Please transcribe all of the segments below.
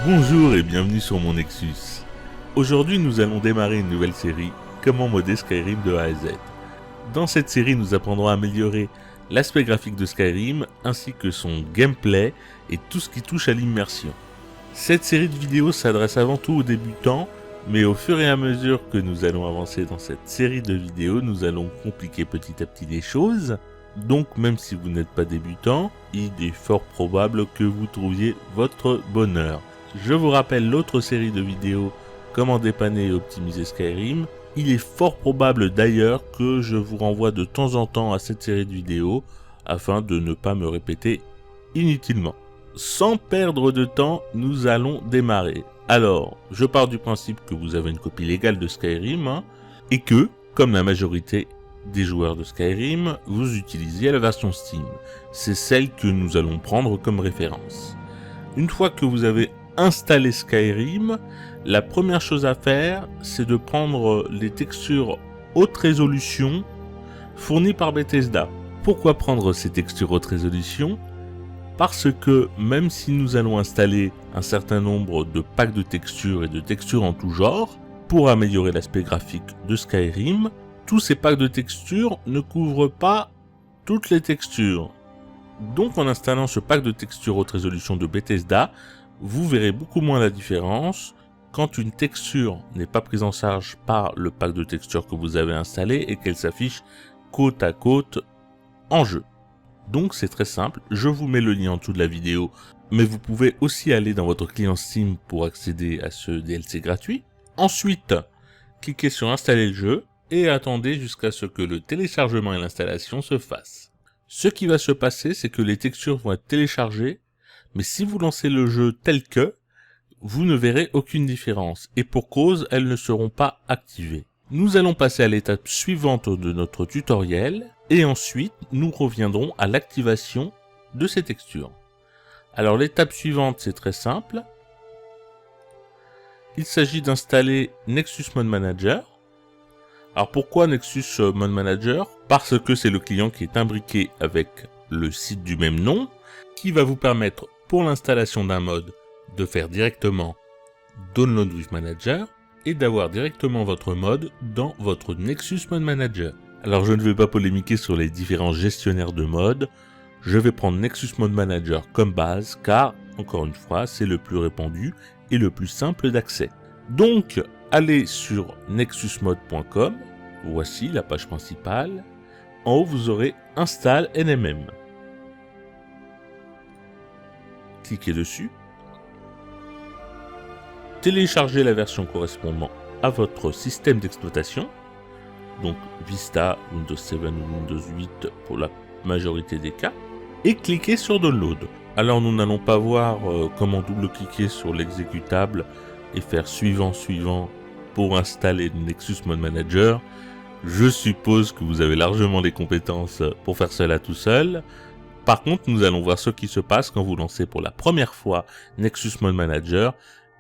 Bonjour et bienvenue sur mon Nexus. Aujourd'hui nous allons démarrer une nouvelle série, comment modder Skyrim de A à Z. Dans cette série nous apprendrons à améliorer l'aspect graphique de Skyrim ainsi que son gameplay et tout ce qui touche à l'immersion. Cette série de vidéos s'adresse avant tout aux débutants, mais au fur et à mesure que nous allons avancer dans cette série de vidéos, nous allons compliquer petit à petit les choses. Donc même si vous n'êtes pas débutant, il est fort probable que vous trouviez votre bonheur. Je vous rappelle l'autre série de vidéos comment dépanner et optimiser Skyrim. Il est fort probable d'ailleurs que je vous renvoie de temps en temps à cette série de vidéos afin de ne pas me répéter inutilement. Sans perdre de temps, nous allons démarrer. Alors, je pars du principe que vous avez une copie légale de Skyrim et que, comme la majorité des joueurs de Skyrim, vous utilisez la version Steam. C'est celle que nous allons prendre comme référence. Une fois que vous avez installé Skyrim, la première chose à faire, c'est de prendre les textures haute résolution fournies par Bethesda. Pourquoi prendre ces textures haute résolution ? Parce que même si nous allons installer un certain nombre de packs de textures et de textures en tout genre, pour améliorer l'aspect graphique de Skyrim, tous ces packs de textures ne couvrent pas toutes les textures. Donc en installant ce pack de textures haute résolution de Bethesda, vous verrez beaucoup moins la différence quand une texture n'est pas prise en charge par le pack de textures que vous avez installé et qu'elle s'affiche côte à côte en jeu. Donc c'est très simple, je vous mets le lien en dessous de la vidéo, mais vous pouvez aussi aller dans votre client Steam pour accéder à ce DLC gratuit. Ensuite, cliquez sur installer le jeu et attendez jusqu'à ce que le téléchargement et l'installation se fassent. Ce qui va se passer, c'est que les textures vont être téléchargées, mais si vous lancez le jeu tel que, vous ne verrez aucune différence, et pour cause, elles ne seront pas activées. Nous allons passer à l'étape suivante de notre tutoriel, et ensuite, nous reviendrons à l'activation de ces textures. Alors l'étape suivante, c'est très simple. Il s'agit d'installer Nexus Mod Manager. Alors pourquoi Nexus Mod Manager ? Parce que c'est le client qui est imbriqué avec le site du même nom, qui va vous permettre pour l'installation d'un mod de faire directement Download with Manager et d'avoir directement votre mod dans votre Nexus Mod Manager. Alors je ne vais pas polémiquer sur les différents gestionnaires de mods, je vais prendre Nexus Mod Manager comme base car, encore une fois, c'est le plus répandu et le plus simple d'accès. Donc, allez sur nexusmod.com, voici la page principale. En haut, vous aurez Install NMM. Cliquez dessus. Téléchargez la version correspondant à votre système d'exploitation. Donc Vista, Windows 7 ou Windows 8 pour la majorité des cas. Et cliquez sur Download. Alors nous n'allons pas voir comment double-cliquer sur l'exécutable et faire suivant pour installer Nexus Mod Manager. Je suppose que vous avez largement les compétences pour faire cela tout seul. Par contre, nous allons voir ce qui se passe quand vous lancez pour la première fois Nexus Mod Manager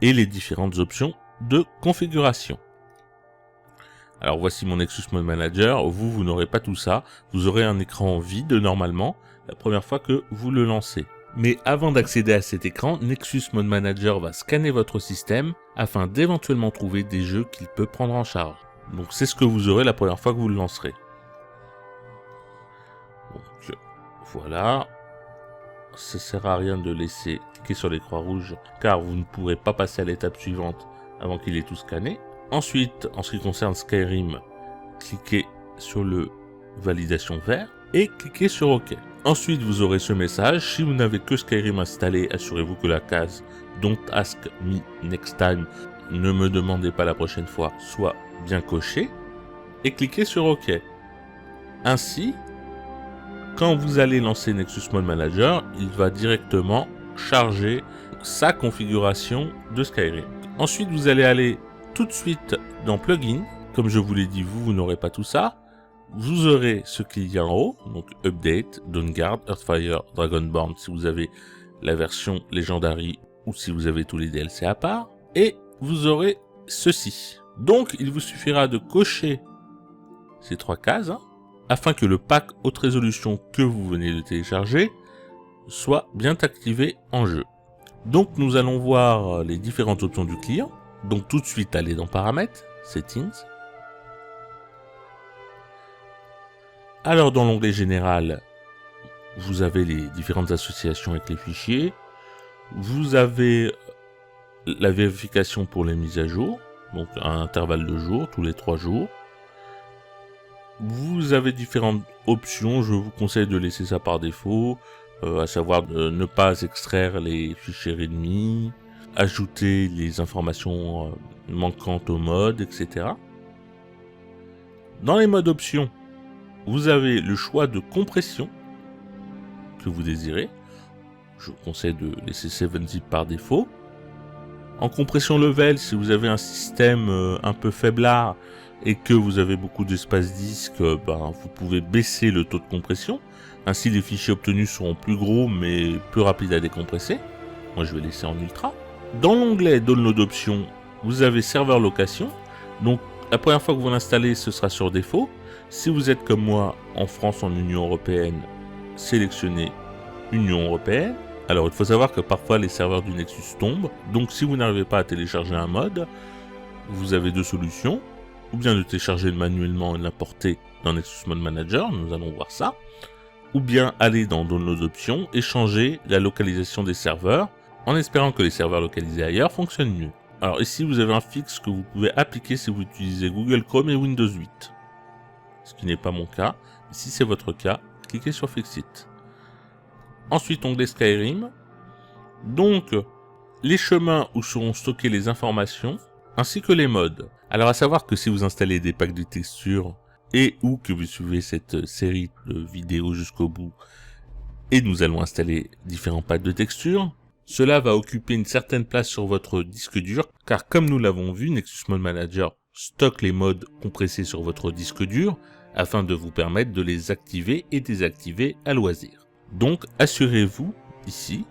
et les différentes options de configuration. Alors voici mon Nexus Mod Manager, vous n'aurez pas tout ça, vous aurez un écran vide normalement la première fois que vous le lancez. Mais avant d'accéder à cet écran, Nexus Mod Manager va scanner votre système afin d'éventuellement trouver des jeux qu'il peut prendre en charge. Donc c'est ce que vous aurez la première fois que vous le lancerez. Donc voilà, ça sert à rien de laisser cliquer sur les croix rouges car vous ne pourrez pas passer à l'étape suivante avant qu'il ait tout scanné. Ensuite, en ce qui concerne Skyrim, cliquez sur le validation vert et cliquez sur OK. Ensuite, vous aurez ce message. Si vous n'avez que Skyrim installé, assurez-vous que la case Don't ask me next time, ne me demandez pas la prochaine fois, soit bien cochée. Et cliquez sur OK. Ainsi, quand vous allez lancer Nexus Mod Manager, il va directement charger sa configuration de Skyrim. Ensuite, vous allez aller tout de suite dans Plugin. Comme je vous l'ai dit, vous n'aurez pas tout ça. Vous aurez ce qu'il y a en haut, donc Update, Dawnguard, Earthfire, Dragonborn si vous avez la version Legendary ou si vous avez tous les DLC à part. Et vous aurez ceci. Donc, il vous suffira de cocher ces trois cases afin que le pack haute résolution que vous venez de télécharger soit bien activé en jeu. Donc nous allons voir les différentes options du client. Donc tout de suite aller dans Paramètres, Settings. Alors dans l'onglet Général, vous avez les différentes associations avec les fichiers. Vous avez la vérification pour les mises à jour, donc à intervalle de jours, tous les 3 jours. Vous avez différentes options, je vous conseille de laisser ça par défaut, à savoir de ne pas extraire les fichiers README, ajouter les informations manquantes au mode, etc. Dans les modes options, vous avez le choix de compression que vous désirez. Je vous conseille de laisser 7-zip par défaut. En compression level, si vous avez un système un peu faiblard et que vous avez beaucoup d'espace disque, vous pouvez baisser le taux de compression. Ainsi, les fichiers obtenus seront plus gros mais plus rapides à décompresser. Moi, je vais laisser en ultra. Dans l'onglet Download Options, vous avez Serveur Location. Donc, la première fois que vous l'installez, ce sera sur défaut. Si vous êtes comme moi en France, en Union Européenne, sélectionnez Union Européenne. Alors, il faut savoir que parfois les serveurs du Nexus tombent. Donc, si vous n'arrivez pas à télécharger un mode, vous avez 2 solutions. Ou bien de télécharger manuellement et l'importer dans Nexus Mode Manager, nous allons voir ça. Ou bien aller dans Download Options et changer la localisation des serveurs, en espérant que les serveurs localisés ailleurs fonctionnent mieux. Alors ici, vous avez un fixe que vous pouvez appliquer si vous utilisez Google Chrome et Windows 8. Ce qui n'est pas mon cas. Si c'est votre cas, cliquez sur Fix It. Ensuite, onglet Skyrim. Donc, les chemins où seront stockées les informations, ainsi que les modes. Alors, à savoir que si vous installez des packs de textures et ou que vous suivez cette série de vidéos jusqu'au bout, et nous allons installer différents packs de textures, cela va occuper une certaine place sur votre disque dur, car comme nous l'avons vu, Nexus Mode Manager stocke les modes compressés sur votre disque dur, afin de vous permettre de les activer et désactiver à loisir. Donc, assurez-vous, ici,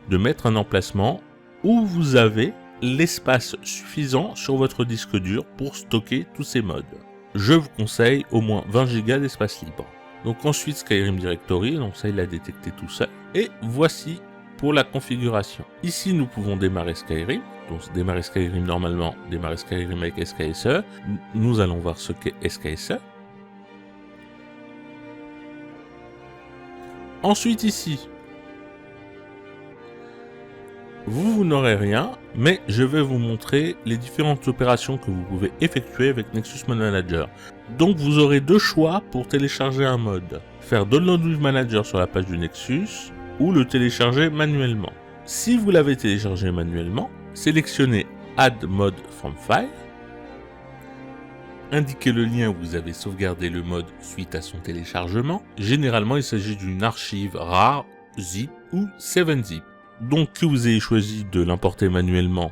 de mettre un emplacement où vous avez l'espace suffisant sur votre disque dur pour stocker tous ces modes. Je vous conseille au moins 20 Go d'espace libre. Donc ensuite Skyrim Directory, donc ça il l'a détecté tout seul. Et voici pour la configuration. Ici nous pouvons démarrer Skyrim. Donc démarrer Skyrim normalement, démarrer Skyrim avec SKSE. Nous allons voir ce qu'est SKSE. Ensuite ici, vous n'aurez rien, mais je vais vous montrer les différentes opérations que vous pouvez effectuer avec Nexus Mode Manager. Donc vous aurez 2 choix pour télécharger un mode. Faire Download with Manager sur la page du Nexus, ou le télécharger manuellement. Si vous l'avez téléchargé manuellement, sélectionnez Add Mode from File, indiquez le lien où vous avez sauvegardé le mode suite à son téléchargement. Généralement, il s'agit d'une archive RAR, zip ou 7-zip. Donc que vous ayez choisi de l'importer manuellement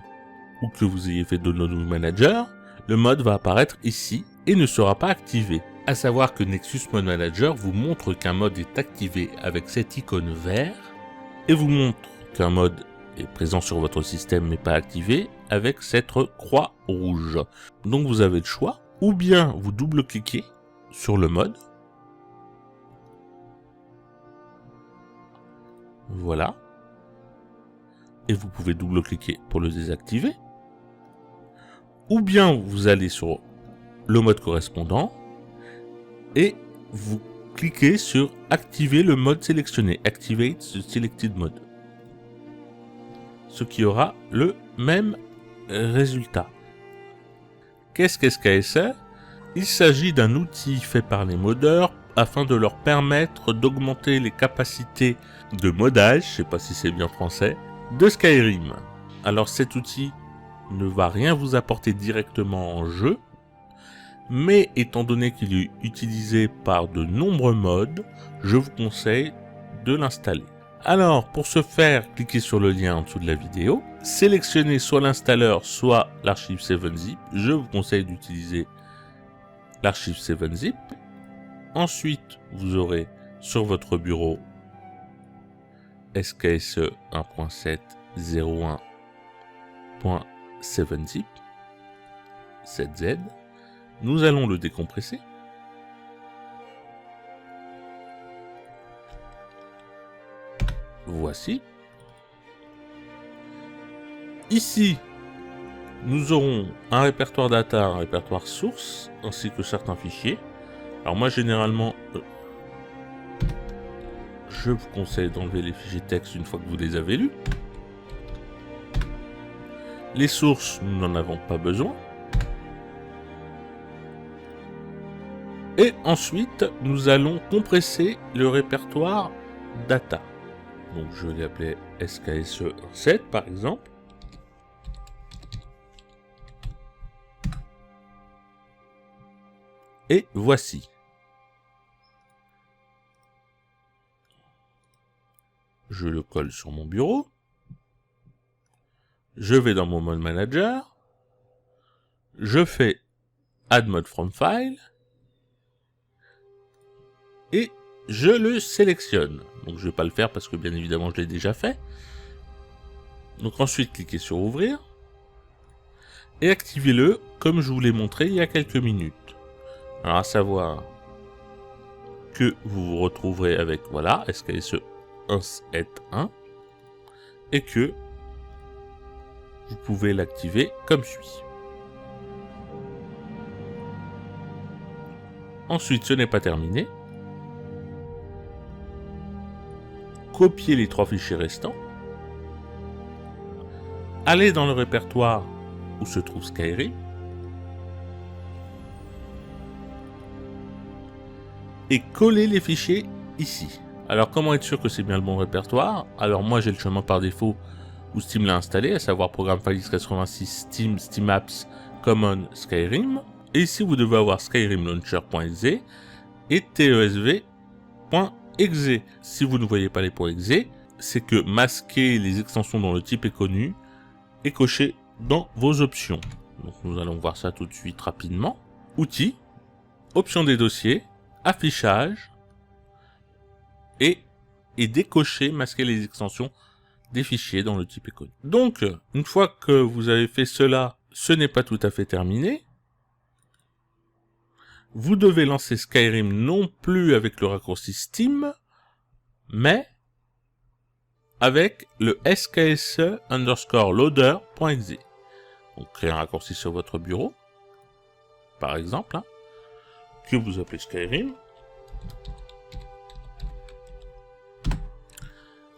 ou que vous ayez fait Download with Manager, le mode va apparaître ici et ne sera pas activé. À savoir que Nexus Mode Manager vous montre qu'un mode est activé avec cette icône vert et vous montre qu'un mode est présent sur votre système mais pas activé avec cette croix rouge. Donc vous avez le choix, ou bien vous double-cliquez sur le mode. Voilà. Et vous pouvez double-cliquer pour le désactiver. Ou bien vous allez sur le mode correspondant et vous cliquez sur activer le mode sélectionné, Activate the Selected Mode. Ce qui aura le même résultat. Qu'est-ce qu'SKSE ? Il s'agit d'un outil fait par les modeurs afin de leur permettre d'augmenter les capacités de modage, je ne sais pas si c'est bien français, de Skyrim. Alors cet outil ne va rien vous apporter directement en jeu, mais étant donné qu'il est utilisé par de nombreux modes, je vous conseille de l'installer. Alors pour ce faire, cliquez sur le lien en dessous de la vidéo, sélectionnez soit l'installeur, soit l'archive 7-zip. Je vous conseille d'utiliser l'archive 7-zip. Ensuite, vous aurez sur votre bureau SKSE 1.7.01.7zip, 7z. Nous allons le décompresser. Voici. Ici, nous aurons un répertoire data, un répertoire source, ainsi que certains fichiers. Alors moi, généralement, je vous conseille d'enlever les fichiers texte une fois que vous les avez lus. Les sources, nous n'en avons pas besoin. Et ensuite, nous allons compresser le répertoire data. Donc je l'ai appelé SKSE17 par exemple. Et voici. Je le colle sur mon bureau. Je vais dans mon mode manager. Je fais Add Mode from File. Et je le sélectionne. Donc je ne vais pas le faire parce que bien évidemment je l'ai déjà fait. Donc ensuite cliquez sur Ouvrir. Et activez-le comme je vous l'ai montré il y a quelques minutes. Alors à savoir que vous vous retrouverez avec voilà SKSE 1.7.1 et que vous pouvez l'activer comme suit. Ensuite, ce n'est pas terminé. Copiez les 3 fichiers restants. Allez dans le répertoire où se trouve Skyrim. Et collez les fichiers ici. Alors comment être sûr que c'est bien le bon répertoire? Alors moi j'ai le chemin par défaut où Steam l'a installé, à savoir Programme Files 86, Steam, Steam Apps, Common, Skyrim. Et ici vous devez avoir Skyrim Launcher.exe et tesv.exe. Si vous ne voyez pas les .exe, c'est que masquer les extensions dont le type est connu est coché dans vos options. Donc nous allons voir ça tout de suite rapidement. Outils, options des dossiers, affichage et décocher, masquer les extensions des fichiers dont le type est connu. Donc, une fois que vous avez fait cela, ce n'est pas tout à fait terminé. Vous devez lancer Skyrim non plus avec le raccourci Steam, mais avec le skse_loader.exe. Donc, créez un raccourci sur votre bureau, par exemple, que vous appelez Skyrim.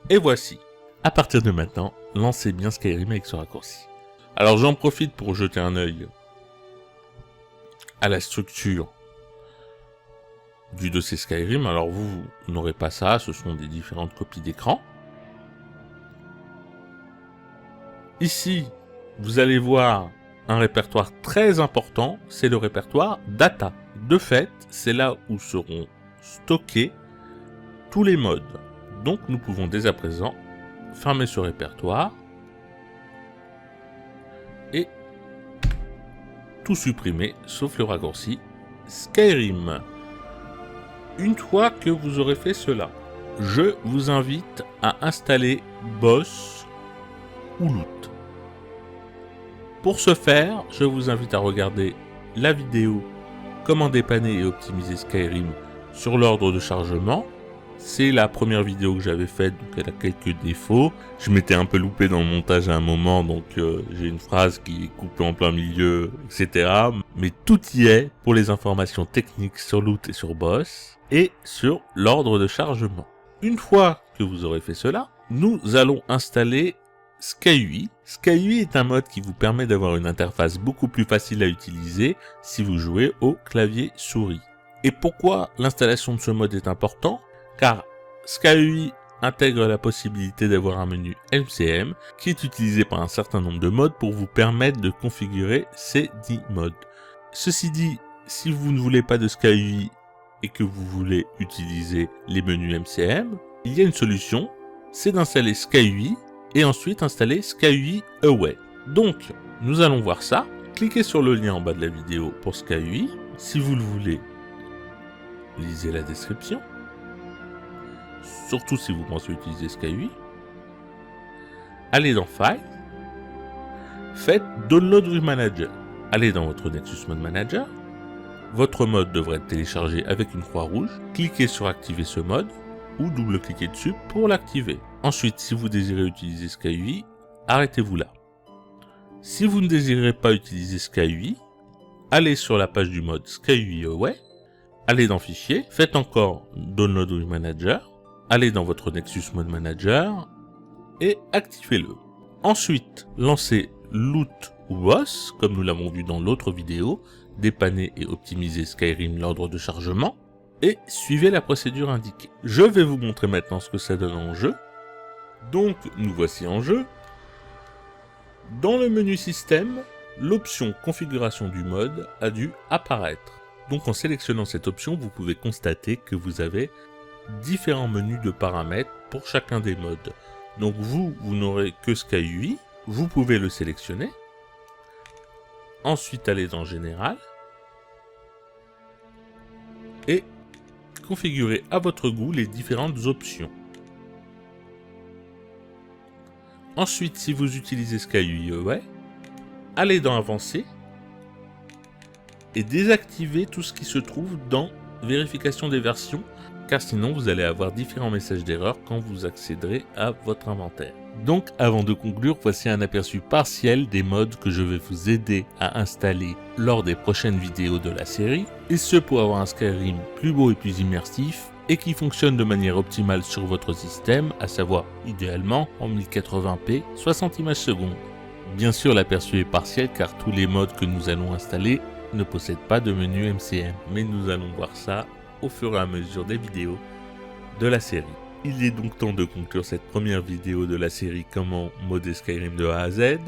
Et voici. À partir de maintenant, lancez bien Skyrim avec ce raccourci. Alors j'en profite pour jeter un œil à la structure du dossier Skyrim. Alors vous n'aurez pas ça, ce sont des différentes copies d'écran. Ici, vous allez voir un répertoire très important, c'est le répertoire data. De fait, c'est là où seront stockés tous les modes. Donc nous pouvons dès à présent fermer ce répertoire et tout supprimer sauf le raccourci Skyrim. Une fois que vous aurez fait cela, je vous invite à installer Boss ou Loot. Pour ce faire, je vous invite à regarder la vidéo Comment dépanner et optimiser Skyrim sur l'ordre de chargement. C'est la première vidéo que j'avais faite, donc elle a quelques défauts. Je m'étais un peu loupé dans le montage à un moment, donc j'ai une phrase qui est coupée en plein milieu, etc. Mais tout y est pour les informations techniques sur Loot et sur Boss, et sur l'ordre de chargement. Une fois que vous aurez fait cela, nous allons installer SkyUI. SkyUI est un mode qui vous permet d'avoir une interface beaucoup plus facile à utiliser si vous jouez au clavier souris. Et pourquoi l'installation de ce mode est important? Car SkyUI intègre la possibilité d'avoir un menu MCM qui est utilisé par un certain nombre de modes pour vous permettre de configurer ces 10 modes. Ceci dit, si vous ne voulez pas de SkyUI et que vous voulez utiliser les menus MCM, il y a une solution, c'est d'installer SkyUI et ensuite installer SkyUI Away. Donc, nous allons voir ça. Cliquez sur le lien en bas de la vidéo pour SkyUI. Si vous le voulez, lisez la description. Surtout si vous pensez utiliser SkyUI. Allez dans File. Faites Download with Manager. Allez dans votre Nexus Mode Manager. Votre mode devrait être téléchargé avec une croix rouge. Cliquez sur Activer ce mode ou double-cliquez dessus pour l'activer. Ensuite, si vous désirez utiliser SkyUI, arrêtez-vous là. Si vous ne désirez pas utiliser SkyUI, allez sur la page du mode SkyUI Away, allez dans Fichier, faites encore Download with Manager, allez dans votre Nexus Mode Manager et activez-le. Ensuite, lancez Loot ou Boss, comme nous l'avons vu dans l'autre vidéo, dépanner et optimiser Skyrim l'ordre de chargement, et suivez la procédure indiquée. Je vais vous montrer maintenant ce que ça donne en jeu. Donc, nous voici en jeu. Dans le menu Système, l'option Configuration du mode a dû apparaître. Donc en sélectionnant cette option, vous pouvez constater que vous avez différents menus de paramètres pour chacun des modes. Donc vous n'aurez que SkyUI, vous pouvez le sélectionner. Ensuite, allez dans Général et configurer à votre goût les différentes options. Ensuite, si vous utilisez SkyUI Away, allez dans Avancé et désactivez tout ce qui se trouve dans Vérification des versions, car sinon vous allez avoir différents messages d'erreur quand vous accéderez à votre inventaire. Donc avant de conclure, voici un aperçu partiel des modes que je vais vous aider à installer lors des prochaines vidéos de la série, et ce pour avoir un Skyrim plus beau et plus immersif, et qui fonctionne de manière optimale sur votre système, à savoir idéalement en 1080p 60 images secondes. Bien sûr, l'aperçu est partiel car tous les modes que nous allons installer ne possèdent pas de menu MCM, mais nous allons voir ça au fur et à mesure des vidéos de la série. Il est donc temps de conclure cette première vidéo de la série Comment modder Skyrim de A à Z.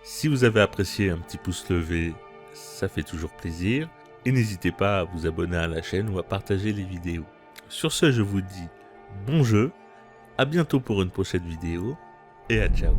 Si vous avez apprécié, un petit pouce levé, ça fait toujours plaisir. Et n'hésitez pas à vous abonner à la chaîne ou à partager les vidéos. Sur ce, je vous dis bon jeu, à bientôt pour une prochaine vidéo, et à ciao.